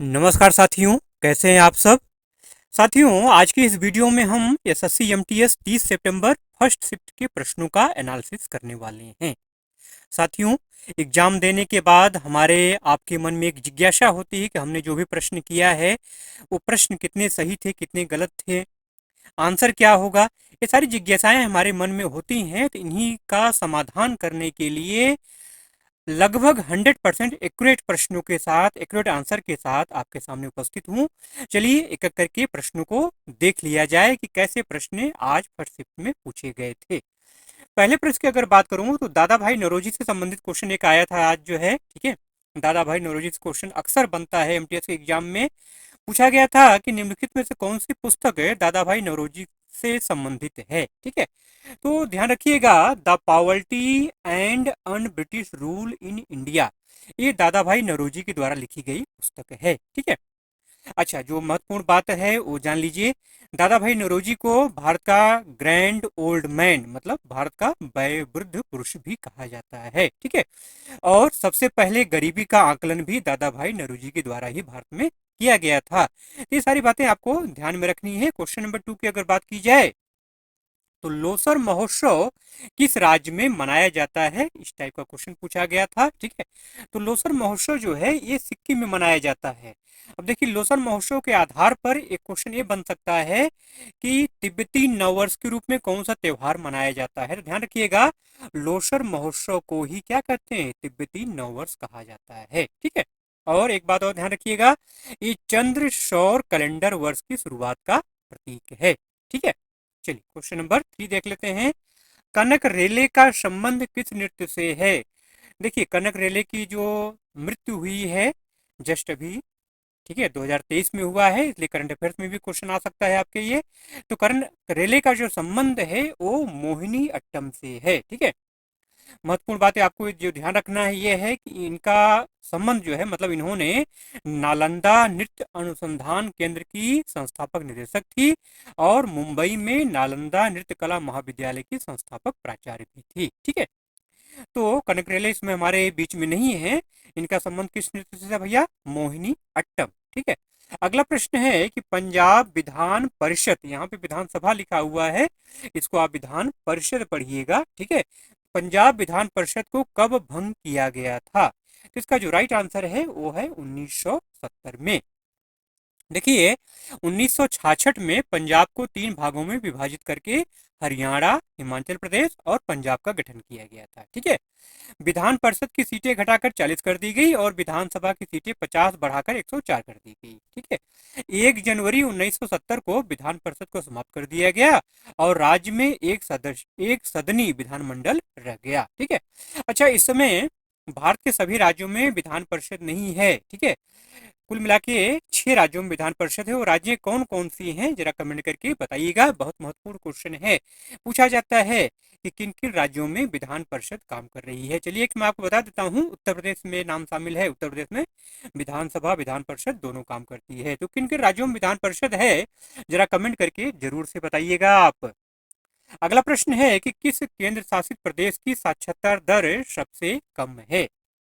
नमस्कार साथियों, कैसे हैं आप सब। साथियों, आज की इस वीडियो में हम एसएससी एमटीएस 30 सितंबर फर्स्ट शिफ्ट के प्रश्नों का एनालिसिस करने वाले हैं। साथियों, एग्जाम देने के बाद हमारे आपके मन में एक जिज्ञासा होती है कि हमने जो भी प्रश्न किया है वो प्रश्न कितने सही थे, कितने गलत थे, आंसर क्या होगा। ये सारी जिज्ञासाएं हमारे मन में होती हैं, तो इन्हीं का समाधान करने के लिए लगभग 100% एक्यूरेट प्रश्नों के साथ, एक्यूरेट आंसर के साथ आपके सामने उपस्थित हूँ। चलिए एक एक करके प्रश्नों को देख लिया जाए कि कैसे प्रश्न आज फर्स्ट शिफ्ट में पूछे गए थे। पहले प्रश्न की अगर बात करूँ तो दादा भाई नौरोजी से संबंधित क्वेश्चन एक आया था आज जो है, ठीक है। दादा भाई नौरोजी से क्वेश्चन अक्सर बनता है एमटीएस के एग्जाम में। पूछा गया था कि निम्नलिखित में से कौन सी पुस्तक है दादा भाई नौरोजी से संबंधित है, ठीक है। तो ध्यान रखिएगा, the poverty and un British rule in India, ये दादा भाई नौरोजी के द्वारा लिखी गई पुस्तक है, ठीक है। अच्छा, जो महत्वपूर्ण बात है वो जान लीजिए। दादा भाई नौरोजी को भारत का ग्रैंड ओल्ड मैन, मतलब भारत का वयोवृद्ध पुरुष भी कहा जाता है, ठीक है। और सबसे पहले गरीबी का आकलन भी दादा भाई नौरोजी के द्वारा ही भारत में किया गया था। ये सारी बातें आपको ध्यान में रखनी है। क्वेश्चन नंबर 2 की अगर बात की जाए तो लोसर महोत्सव किस राज्य में मनाया जाता है, इस टाइप का क्वेश्चन पूछा गया था, ठीक है। तो लोसर महोत्सव जो है ये सिक्किम में मनाया जाता है। अब देखिए, लोसर महोत्सव के आधार पर एक क्वेश्चन ये बन सकता है कि तिब्बती नववर्ष के रूप में कौन सा त्योहार मनाया जाता है। तो ध्यान रखिएगा, लोसर महोत्सव को ही क्या कहते हैं, तिब्बती नववर्ष कहा जाता है, ठीक है। और एक बात और ध्यान रखिएगा, ये चंद्र सौर कैलेंडर वर्ष की शुरुआत का प्रतीक है, ठीक है। चलिए क्वेश्चन नंबर 3 देख लेते हैं। कनक रेले का संबंध किस नृत्य से है। देखिए, कनक रेले की जो मृत्यु हुई है जस्ट अभी, ठीक है, 2023 में हुआ है, इसलिए करंट अफेयर्स में भी क्वेश्चन आ सकता है आपके ये। तो कनक रेले का जो संबंध है वो मोहिनी अट्टम से है, ठीक है। महत्वपूर्ण बात है, आपको जो ध्यान रखना है ये है कि इनका संबंध जो है, मतलब इन्होंने नालंदा नृत्य अनुसंधान केंद्र की संस्थापक निदेशक थी और मुंबई में नालंदा नृत्य कला महाविद्यालय की संस्थापक प्राचार्य भी थी, ठीक है। तो कनकरेले इसमें हमारे बीच में नहीं है। इनका संबंध किस नृत्य से था भैया, मोहिनी अट्टम, ठीक है। अगला प्रश्न है कि पंजाब विधान परिषद, यहाँ पे विधानसभा लिखा हुआ है, इसको आप विधान परिषद पढ़िएगा, ठीक है। पंजाब विधान परिषद को कब भंग किया गया था। तो इसका जो राइट आंसर है वो है 1970 में। देखिए, 1966 में पंजाब को 3 भागों में विभाजित करके हरियाणा, हिमाचल प्रदेश और पंजाब का गठन किया गया था, ठीक है। विधान परिषद की सीटें घटाकर 40 कर दी गई और विधानसभा की सीटें 50 बढ़ाकर 104 कर दी गई, ठीक है। 1 जनवरी 1970 को विधान परिषद को समाप्त कर दिया गया और राज्य में एक सदनी विधानमंडल रह गया, ठीक है। अच्छा, इस समय भारत के सभी राज्यों में विधान परिषद नहीं है, ठीक है। कुल मिला के 6 राज्यों में विधान परिषद है, और राज्य कौन कौन सी हैं जरा कमेंट करके बताइएगा। बहुत महत्वपूर्ण क्वेश्चन है, पूछा जाता है कि किन किन राज्यों में विधान परिषद काम कर रही है। चलिए मैं आपको बता देता हूँ, उत्तर प्रदेश में नाम शामिल है। उत्तर प्रदेश में विधानसभा विधान परिषद दोनों काम करती है। तो किन किन राज्यों में विधान परिषद है जरा कमेंट करके जरूर से बताइएगा आप। अगला प्रश्न है कि किस केंद्र शासित प्रदेश की साक्षरता दर सबसे कम है,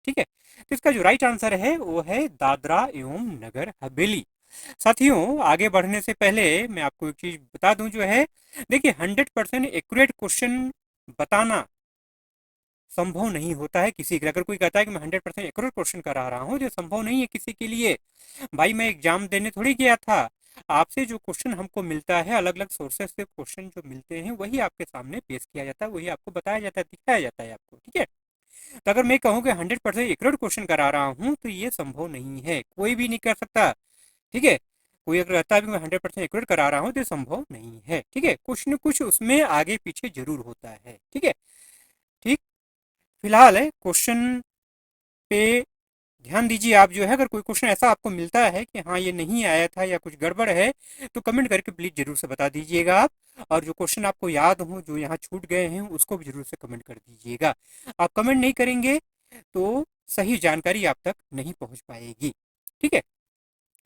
ठीक है। तो इसका जो राइट आंसर है वो है दादरा एवं नगर हवेली। साथियों, आगे बढ़ने से पहले मैं आपको एक चीज बता दूं जो है, देखिए 100% एक्यूरेट क्वेश्चन बताना संभव नहीं होता है किसी के। अगर कोई कहता है कि मैं 100% एक्यूरेट क्वेश्चन करा रहा हूँ, जो संभव नहीं है किसी के लिए। भाई मैं एग्जाम देने थोड़ी गया था, आपसे जो क्वेश्चन हमको मिलता है, अलग अलग सोर्सेस से क्वेश्चन जो मिलते हैं वही आपके सामने पेश किया जाता है, वही आपको बताया जाता है, दिखाया जाता है आपको, ठीक है। तो अगर मैं कहूँ कि 100% एक्यूरेट क्वेश्चन करा रहा हूँ तो ये संभव नहीं है, कोई भी नहीं कर सकता, ठीक है। कोई अगर कहता है कि मैं 100% एक्यूरेट करा रहा हूँ तो ये संभव नहीं है, ठीक है। कुछ न कुछ उसमें आगे पीछे जरूर होता है, ठीक है। ठीक, फिलहाल है क्वेश्चन पे ध्यान दीजिए आप जो है। अगर कोई क्वेश्चन ऐसा आपको मिलता है कि हाँ ये नहीं आया था या कुछ गड़बड़ है, तो कमेंट करके प्लीज जरूर से बता दीजिएगा आप। और जो क्वेश्चन आपको याद हो, जो यहाँ छूट गए हैं, उसको भी जरूर से कमेंट कर दीजिएगा। आप कमेंट नहीं करेंगे तो सही जानकारी आप तक नहीं पहुंच पाएगी, ठीक है।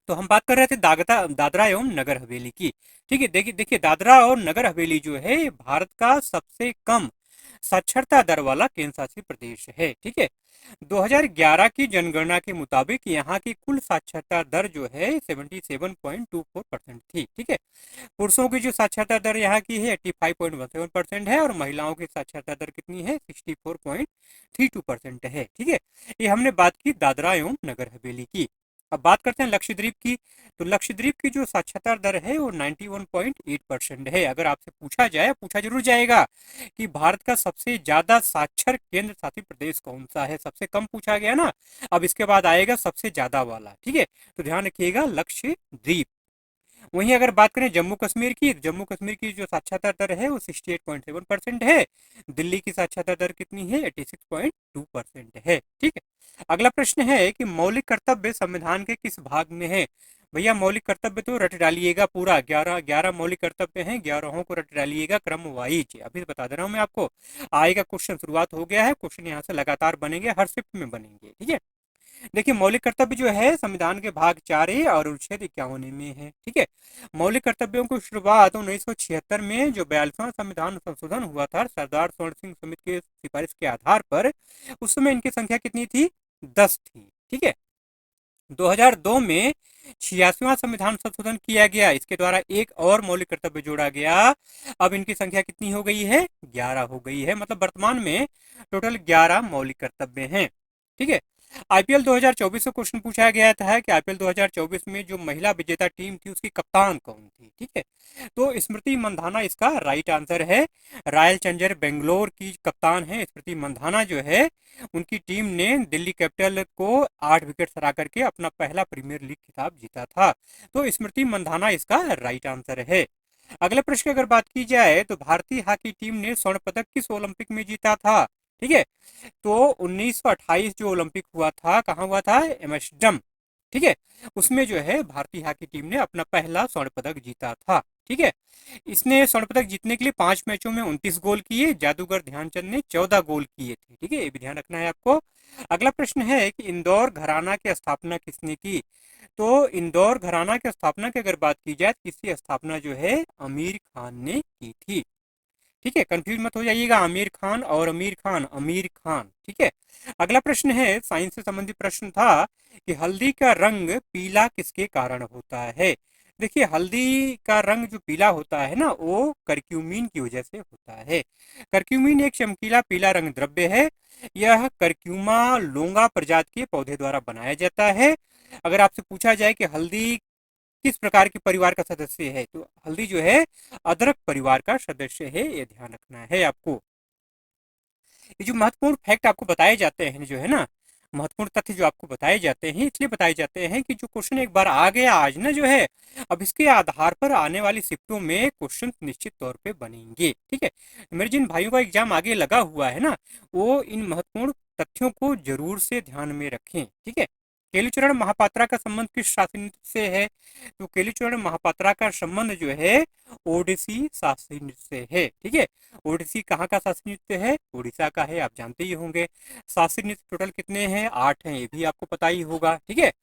तो हम बात कर रहे थे दादरा एवं नगर हवेली की, ठीक है। देखिए देखिए, दादरा और नगर हवेली जो है भारत का सबसे कम साक्षरता दर वाला केंद्र शासित प्रदेश है। ठीक है, 2011 की जनगणना के मुताबिक यहाँ की कुल साक्षरता दर जो है 77.24% थी। ठीक है, पुरुषों की जो साक्षरता दर यहाँ की है 85.17% है और महिलाओं की साक्षरता दर कितनी है 64.32% है। ठीक है, ये हमने बात की दादरा एवं नगर हवेली की। अब बात करते हैं लक्षद्वीप की। तो लक्षद्वीप की जो साक्षरता दर है वो 91.8% है। अगर आपसे पूछा जाए, पूछा जरूर जाएगा कि भारत का सबसे ज्यादा साक्षर केंद्र शासित प्रदेश कौन सा है, सबसे कम पूछा गया ना, अब इसके बाद आएगा सबसे ज्यादा वाला। ठीक है, तो ध्यान रखिएगा लक्षद्वीप। वहीं अगर बात करें जम्मू कश्मीर की, जम्मू कश्मीर की जो साक्षरता दर है वो 68.7% है। दिल्ली की साक्षरता दर कितनी है 86.2% है। ठीक है, अगला प्रश्न है कि मौलिक कर्तव्य संविधान के किस भाग में है। भैया मौलिक कर्तव्य तो रट डालिएगा पूरा, 11 मौलिक कर्तव्य हैं, 11 को रट डालिएगा क्रम वाइज। अभी बता दे रहा हूँ मैं आपको, आएगा क्वेश्चन, शुरुआत हो गया है, क्वेश्चन यहाँ से लगातार बनेंगे, हर शिफ्ट में बनेंगे। ठीक है, देखिए मौलिक कर्तव्य जो है संविधान के भाग 4A और अनुच्छेद 51 में है। ठीक है, मौलिक कर्तव्यों की शुरुआत 1976 में जो 42वां संविधान संशोधन हुआ था सरदार स्वर्ण सिंह समिति के सिफारिश के आधार पर, उस समय इनकी संख्या कितनी थी 10 थी। ठीक है, 2002 में 86वां संविधान संशोधन किया गया, इसके द्वारा एक और मौलिक कर्तव्य जोड़ा गया। अब इनकी संख्या कितनी हो गई है 11 हो गई है, मतलब वर्तमान में टोटल 11 मौलिक कर्तव्य हैं। ठीक है, आईपीएल 2024 से क्वेश्चन पूछा गया था कि आईपीएल 2024 में जो महिला विजेता टीम थी उसकी कप्तान कौन थी। ठीक है, तो स्मृति मंधाना इसका राइट आंसर है। रॉयल चैलेंजर बेंगलोर की कप्तान है स्मृति मंधाना जो है, उनकी टीम ने दिल्ली कैपिटल को 8 विकेट हरा करके अपना पहला प्रीमियर लीग खिताब जीता था। तो स्मृति मंधाना इसका राइट आंसर है। अगले प्रश्न की अगर बात की जाए तो भारतीय हॉकी टीम ने स्वर्ण पदक किस ओलंपिक में जीता था। ठीक है, तो 1928 जो ओलंपिक हुआ था, कहाँ हुआ था एम्स्टर्डम। ठीक है, उसमें जो है भारतीय हॉकी टीम ने अपना पहला स्वर्ण पदक जीता था। ठीक है, इसने स्वर्ण पदक जीतने के लिए 5 मैचों में 29 गोल किए, जादूगर ध्यानचंद ने 14 गोल किए थे। ठीक है, ये भी ध्यान रखना है आपको। अगला प्रश्न है कि इंदौर घराना की स्थापना किसने की। तो इंदौर घराना की स्थापना की अगर बात की जाए तो इसकी स्थापना जो है आमिर खान ने की थी। ठीक है, कंफ्यूज मत हो जाइएगा, आमिर खान और अमीर खान, अमीर खान। ठीक है, अगला प्रश्न है साइंस से संबंधित प्रश्न था कि हल्दी का रंग पीला किसके कारण होता है। देखिए हल्दी का रंग जो पीला होता है ना वो करक्यूमिन की वजह से होता है। करक्यूमिन एक चमकीला पीला रंग द्रव्य है, यह करक्यूमा लोंगा प्रजाति के पौधे द्वारा बनाया जाता है। अगर आपसे पूछा जाए कि हल्दी किस प्रकार के परिवार का सदस्य है, तो हल्दी जो है अदरक परिवार का सदस्य है, ये ध्यान रखना है आपको। ये जो महत्वपूर्ण फैक्ट आपको बताए जाते हैं जो है ना, महत्वपूर्ण तथ्य जो आपको बताए जाते हैं इसलिए बताए जाते हैं कि जो क्वेश्चन एक बार आ गया आज ना जो है, अब इसके आधार पर आने वाली शिफ्टों में क्वेश्चन निश्चित तौर पे बनेंगे। ठीक है, मेरे जिन भाइयों का एग्जाम आगे लगा हुआ है ना, वो इन महत्वपूर्ण तथ्यों को जरूर से ध्यान में रखें। ठीक है, केलुचरण महापात्रा का संबंध किस शासन नृत्य से है। तो केलुचरण महापात्रा का संबंध जो है ओडिसी शास्त्रीय नृत्य से है। ठीक है, ओडिसी कहाँ का शास्त्रीय नृत्य है, उड़ीसा का है, आप जानते ही होंगे। शास्त्रीय नृत्य टोटल कितने हैं 8 हैं, ये भी आपको पता ही होगा। ठीक है,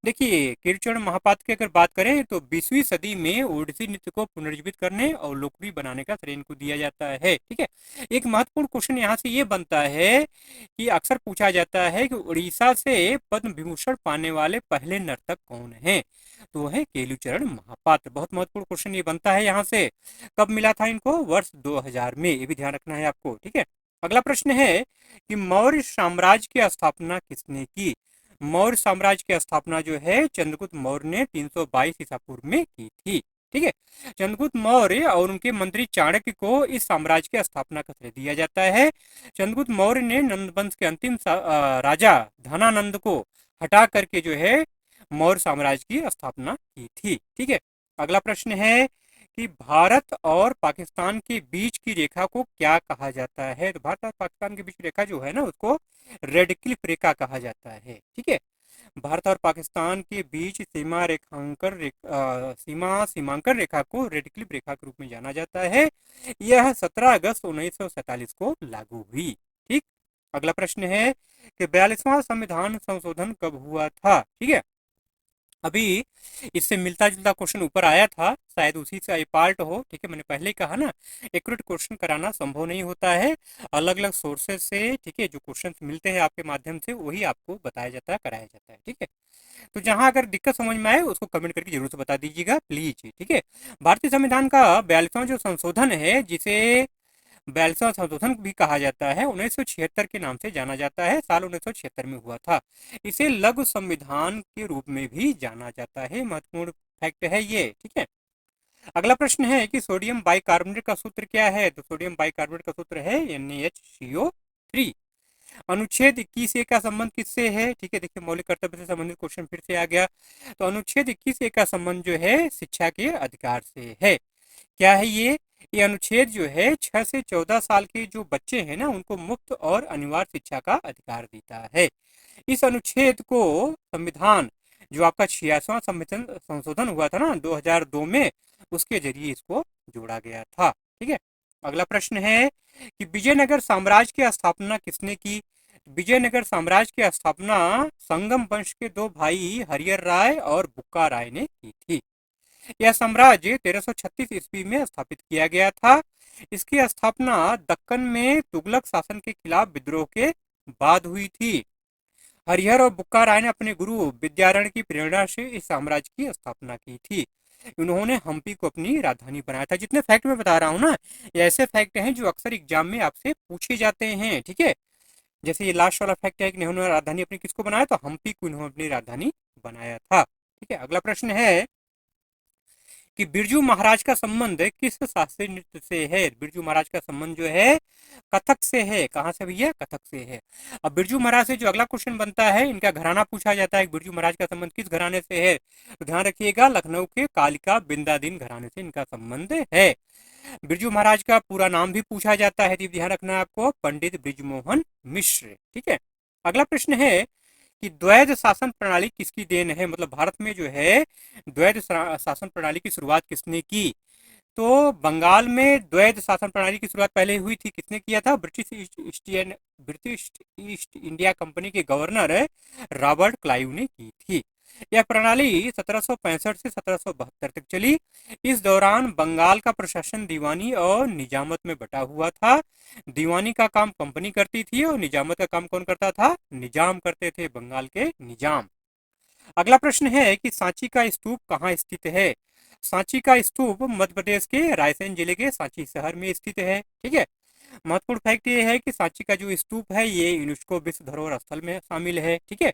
देखिए केलुचरण महापात्र की अगर बात करें तो 20वीं सदी में ओडिसी नृत्य को पुनर्जीवित करने और लोकप्रिय बनाने का श्रेय इनको दिया जाता है। ठीक है, एक महत्वपूर्ण क्वेश्चन यहाँ से ये बनता है कि अक्सर पूछा जाता है कि उड़ीसा से पद्म विभूषण पाने वाले पहले नर्तक कौन हैं, तो है केलुचरण महापात्र। बहुत महत्वपूर्ण क्वेश्चन ये बनता है यहाँ से। कब मिला था इनको, वर्ष 2000 में, ये भी ध्यान रखना है आपको। ठीक है, अगला प्रश्न है कि मौर्य साम्राज्य की स्थापना किसने की। मौर्य साम्राज्य की स्थापना जो है चंद्रगुप्त मौर्य ने 322 ईसा पूर्व में की थी। ठीक है, चंद्रगुप्त मौर्य और उनके मंत्री चाणक्य को इस साम्राज्य की स्थापना का श्रेय दिया जाता है। चंद्रगुप्त मौर्य ने नंद वंश के अंतिम राजा धनानंद को हटा करके जो है मौर्य साम्राज्य की स्थापना की थी। ठीक है, अगला प्रश्न है कि भारत और पाकिस्तान के बीच की रेखा को क्या कहा जाता है। तो भारत और पाकिस्तान के बीच की रेखा जो है ना उसको रेड क्लिफ रेखा कहा जाता है। ठीक है, भारत और पाकिस्तान के बीच सीमांकन रेखा को रेड क्लिफ रेखा के रूप में जाना जाता है। यह 17 अगस्त 1947 को लागू हुई। ठीक, अगला प्रश्न है कि 42वां संविधान संशोधन कब हुआ था। ठीक है, अभी इससे मिलता जुलता क्वेश्चन ऊपर आया था, शायद उसी से ये पार्ट हो। ठीक है, मैंने पहले ही कहा ना, एक्यूरेट क्वेश्चन कराना संभव नहीं होता है। अलग अलग सोर्सेज से, ठीक है, जो क्वेश्चन मिलते हैं आपके माध्यम से, वही आपको बताया जाता है, कराया जाता है। ठीक है, तो जहां अगर दिक्कत समझ में आए उसको कमेंट करके जरूर से बता दीजिएगा प्लीज। ठीक है, भारतीय संविधान का 42वां जो संशोधन है, जिसे 42वां संशोधन भी कहा जाता है, 1976 के नाम से जाना जाता है, साल 1976 में हुआ था। इसे लघु संविधान के रूप में भी जाना जाता है। महत्वपूर्ण फैक्ट है ये। ठीक है, अगला प्रश्न है कि सोडियम बाइकार्बोनेट का सूत्र क्या है? तो सोडियम बाइकार्बोनेट का सूत्र है NaHCO3। अनुच्छेद 21A का संबंध किससे है? ठीक है, देखिए, मौलिक कर्तव्य से संबंधित क्वेश्चन फिर से आ गया। तो अनुच्छेद 21A का संबंध जो है शिक्षा के अधिकार से है। क्या है ये अनुच्छेद जो है 6 से 14 साल के जो बच्चे हैं ना, उनको मुफ्त और अनिवार्य शिक्षा का अधिकार देता है। इस अनुच्छेद को संविधान, जो आपका 86वां संविधान संशोधन हुआ था ना 2002 में, उसके जरिए इसको जोड़ा गया था। ठीक है, अगला प्रश्न है कि विजयनगर साम्राज्य की स्थापना किसने की? विजयनगर साम्राज्य की स्थापना संगम वंश के दो भाई हरिहर राय और बुक्का राय ने की थी। यह साम्राज्य 1336 ईस्वी में स्थापित किया गया था। इसकी स्थापना दक्कन में तुगलक शासन के खिलाफ विद्रोह के बाद हुई थी। हरिहर और बुक्का राय ने अपने गुरु विद्यारण्य की प्रेरणा से इस साम्राज्य की स्थापना की थी। उन्होंने हम्पी को अपनी राजधानी बनाया था। जितने फैक्ट मैं बता रहा हूँ ना, ये ऐसे फैक्ट हैं जो अक्सर एग्जाम में आपसे पूछे जाते हैं। ठीक है, जैसे ये लास्ट वाला फैक्ट है कि इन्होंने राजधानी अपनी किसको बनाया, तो हम्पी को इन्होंने अपनी राजधानी बनाया था। ठीक है, अगला प्रश्न है कि बिरजू महाराज का संबंध किस शास्त्रीय नृत्य से है? बिरजू महाराज का संबंध जो है कथक से है। कहाँ से भैया? कथक से है। अब बिरजू महाराज से जो अगला क्वेश्चन बनता है, इनका घराना पूछा जाता है। बिरजू महाराज का संबंध किस घराने से है? तो ध्यान रखिएगा, लखनऊ के कालिका बिंदादीन घराने से इनका संबंध है। बिरजू महाराज का पूरा नाम भी पूछा जाता है, ध्यान रखना है आपको, पंडित बृजमोहन मिश्र। ठीक है, अगला प्रश्न है कि द्वैध शासन प्रणाली किसकी देन है? मतलब भारत में जो है द्वैध शासन प्रणाली की शुरुआत किसने की? तो बंगाल में द्वैध शासन प्रणाली की शुरुआत पहले हुई थी। किसने किया था? ब्रिटिश ईस्ट इंडिया कंपनी के गवर्नर रॉबर्ट क्लाइव ने की थी। यह प्रणाली 1765 से 1772 तक चली। इस दौरान बंगाल का प्रशासन दीवानी और निजामत में बटा हुआ था। दीवानी का काम कंपनी करती थी और निजामत का काम कौन करता था? निजाम करते थे, बंगाल के निजाम। अगला प्रश्न है कि सांची का स्तूप कहाँ स्थित है? सांची का स्तूप मध्य प्रदेश के रायसेन जिले के सांची शहर में स्थित है। ठीक है, महत्वपूर्ण फैक्ट ये है कि सांची का जो स्तूप है ये यूनेस्को विश्व धरोहर स्थल में शामिल है। ठीक है,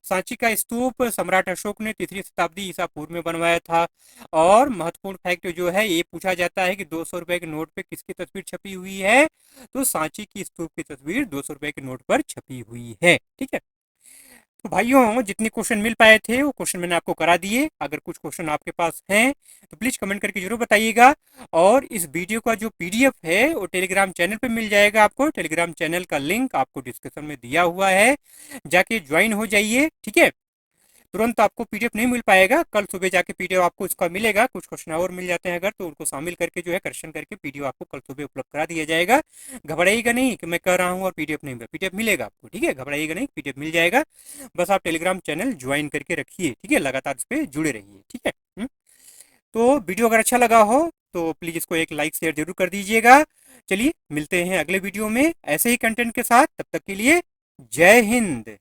सांची का स्तूप सम्राट अशोक ने 3री शताब्दी ईसा पूर्व में बनवाया था। और महत्वपूर्ण फैक्ट जो है ये पूछा जाता है कि 200 रुपए के नोट पे किसकी तस्वीर छपी हुई है? तो सांची की स्तूप की तस्वीर 200 रुपए के नोट पर छपी हुई है। ठीक है, तो भाइयों, जितने क्वेश्चन मिल पाए थे वो क्वेश्चन मैंने आपको करा दिए। अगर कुछ क्वेश्चन आपके पास हैं तो प्लीज कमेंट करके जरूर बताइएगा। और इस वीडियो का जो PDF है वो टेलीग्राम चैनल पे मिल जाएगा आपको। टेलीग्राम चैनल का लिंक आपको डिस्क्रिप्शन में दिया हुआ है, जाके ज्वाइन हो जाइए। ठीक है, तुरंत आपको PDF नहीं मिल पाएगा, कल सुबह जाके PDF आपको उसका मिलेगा। कुछ क्वेश्चन और मिल जाते हैं अगर, तो उनको शामिल करके जो है करेक्शन करके PDF आपको कल सुबह उपलब्ध करा दिया जाएगा। घबराइएगा नहीं कि मैं कर रहा हूँ और PDF नहीं मिला, PDF मिलेगा आपको। ठीक है, घबराइएगा नहीं, PDF मिल जाएगा। बस आप टेलीग्राम चैनल ज्वाइन करके रखिए। ठीक है, लगातार इस पर जुड़े रहिए। ठीक है, तो वीडियो अगर अच्छा लगा हो तो प्लीज इसको एक लाइक शेयर जरूर कर दीजिएगा। चलिए मिलते हैं अगले वीडियो में ऐसे ही कंटेंट के साथ। तब तक के लिए जय हिंद।